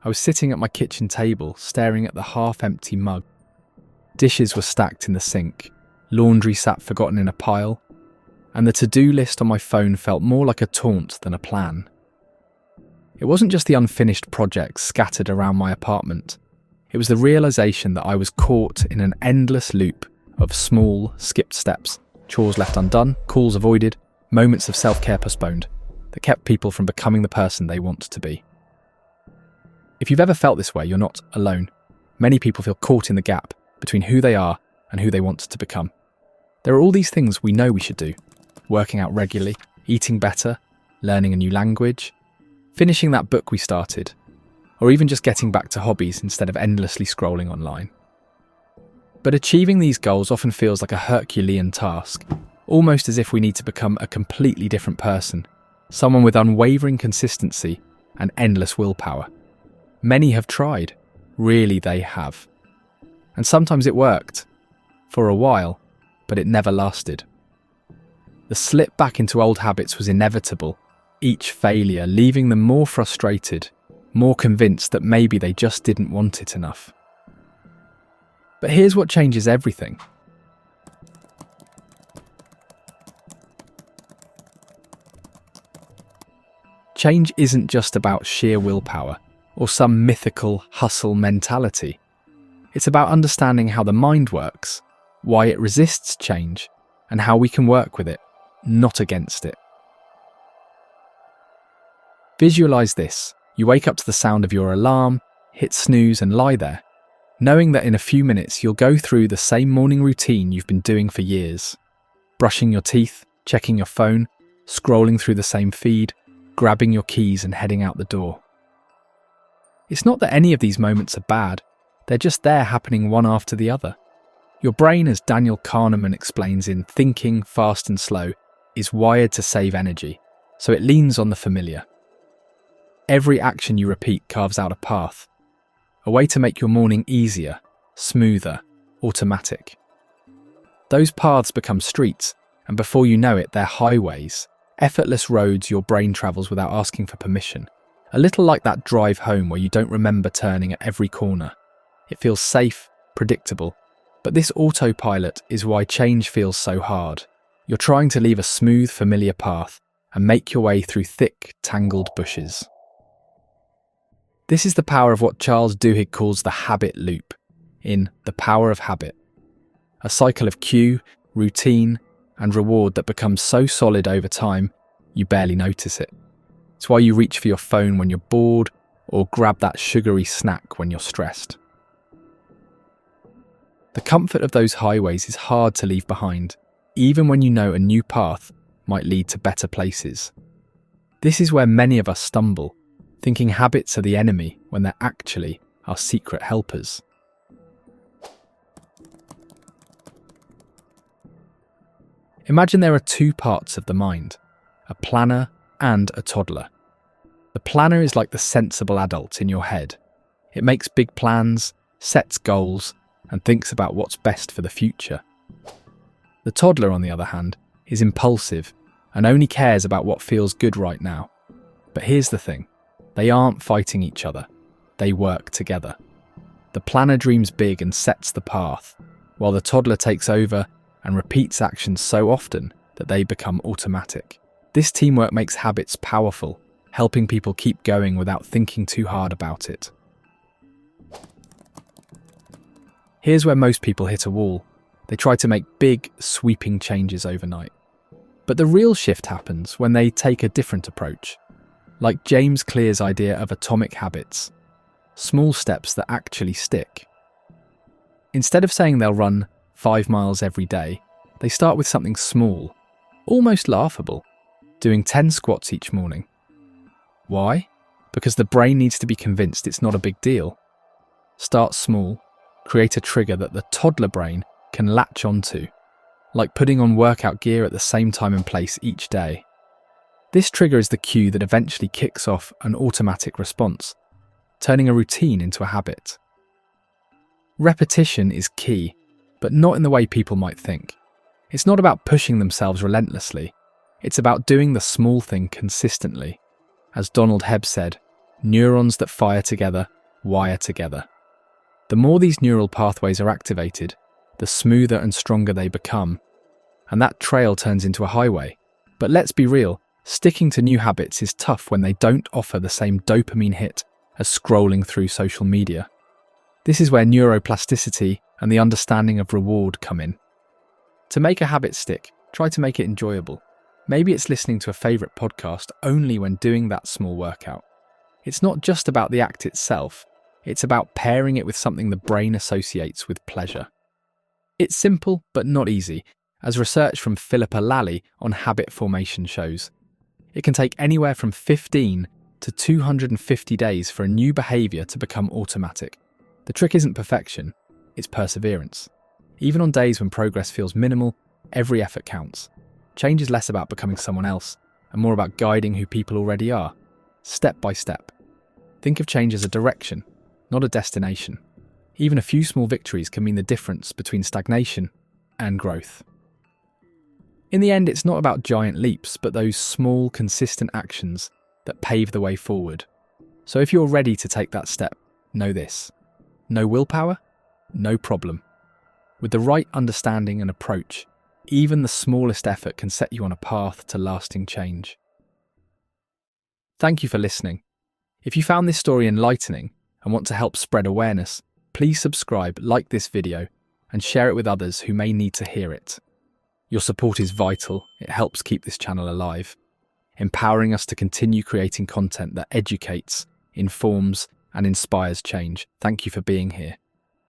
I was sitting at my kitchen table, staring at the half-empty mug. Dishes were stacked in the sink, laundry sat forgotten in a pile, and the to-do list on my phone felt more like a taunt than a plan. It wasn't just the unfinished projects scattered around my apartment. It was the realization that I was caught in an endless loop of small, skipped steps, chores left undone, calls avoided, moments of self-care postponed, that kept people from becoming the person they want to be. If you've ever felt this way, you're not alone. Many people feel caught in the gap between who they are and who they want to become. There are all these things we know we should do: working out regularly, eating better, learning a new language, finishing that book we started, or even just getting back to hobbies instead of endlessly scrolling online. But achieving these goals often feels like a Herculean task, almost as if we need to become a completely different person, someone with unwavering consistency and endless willpower. Many have tried, really they have. And sometimes it worked, for a while, but it never lasted. The slip back into old habits was inevitable, each failure leaving them more frustrated, more convinced that maybe they just didn't want it enough. But here's what changes everything. Change isn't just about sheer willpower or some mythical hustle mentality. It's about understanding how the mind works, why it resists change, and how we can work with it, not against it. Visualize this. You wake up to the sound of your alarm, hit snooze and lie there, knowing that in a few minutes you'll go through the same morning routine you've been doing for years. Brushing your teeth, checking your phone, scrolling through the same feed, grabbing your keys and heading out the door. It's not that any of these moments are bad, they're just there happening one after the other. Your brain, as Daniel Kahneman explains in Thinking, Fast and Slow, is wired to save energy, so it leans on the familiar. Every action you repeat carves out a path, a way to make your morning easier, smoother, automatic. Those paths become streets, and before you know it, they're highways, effortless roads your brain travels without asking for permission. A little like that drive home where you don't remember turning at every corner. It feels safe, predictable, but this autopilot is why change feels so hard. You're trying to leave a smooth, familiar path and make your way through thick, tangled bushes. This is the power of what Charles Duhigg calls the habit loop, in The Power of Habit. A cycle of cue, routine, and reward that becomes so solid over time, you barely notice it. It's why you reach for your phone when you're bored, or grab that sugary snack when you're stressed. The comfort of those highways is hard to leave behind, even when you know a new path might lead to better places. This is where many of us stumble, thinking habits are the enemy when they're actually our secret helpers. Imagine there are two parts of the mind, a planner and a toddler. The planner is like the sensible adult in your head. It makes big plans, sets goals, and thinks about what's best for the future. The toddler, on the other hand, is impulsive and only cares about what feels good right now. But here's the thing, they aren't fighting each other, they work together. The planner dreams big and sets the path, while the toddler takes over and repeats actions so often that they become automatic. This teamwork makes habits powerful, helping people keep going without thinking too hard about it. Here's where most people hit a wall. They try to make big, sweeping changes overnight. But the real shift happens when they take a different approach, like James Clear's idea of atomic habits, small steps that actually stick. Instead of saying they'll run 5 miles every day, they start with something small, almost laughable, doing 10 squats each morning. Why? Because the brain needs to be convinced it's not a big deal. Start small, create a trigger that the toddler brain can latch onto, like putting on workout gear at the same time and place each day. This trigger is the cue that eventually kicks off an automatic response, turning a routine into a habit. Repetition is key, but not in the way people might think. It's not about pushing themselves relentlessly. It's about doing the small thing consistently. As Donald Hebb said, neurons that fire together wire together. The more these neural pathways are activated, the smoother and stronger they become, and that trail turns into a highway. But let's be real, sticking to new habits is tough when they don't offer the same dopamine hit as scrolling through social media. This is where neuroplasticity and the understanding of reward come in. To make a habit stick, try to make it enjoyable. Maybe it's listening to a favourite podcast only when doing that small workout. It's not just about the act itself, it's about pairing it with something the brain associates with pleasure. It's simple but not easy, as research from Philippa Lally on habit formation shows. It can take anywhere from 15 to 250 days for a new behaviour to become automatic. The trick isn't perfection, it's perseverance. Even on days when progress feels minimal, every effort counts. Change is less about becoming someone else and more about guiding who people already are, step by step. Think of change as a direction, not a destination. Even a few small victories can mean the difference between stagnation and growth. In the end, it's not about giant leaps, but those small, consistent actions that pave the way forward. So if you're ready to take that step, know this. No willpower, no problem. With the right understanding and approach, even the smallest effort can set you on a path to lasting change. Thank you for listening. If you found this story enlightening and want to help spread awareness, please subscribe, like this video, and share it with others who may need to hear it. Your support is vital. It helps keep this channel alive, empowering us to continue creating content that educates, informs, and inspires change. Thank you for being here.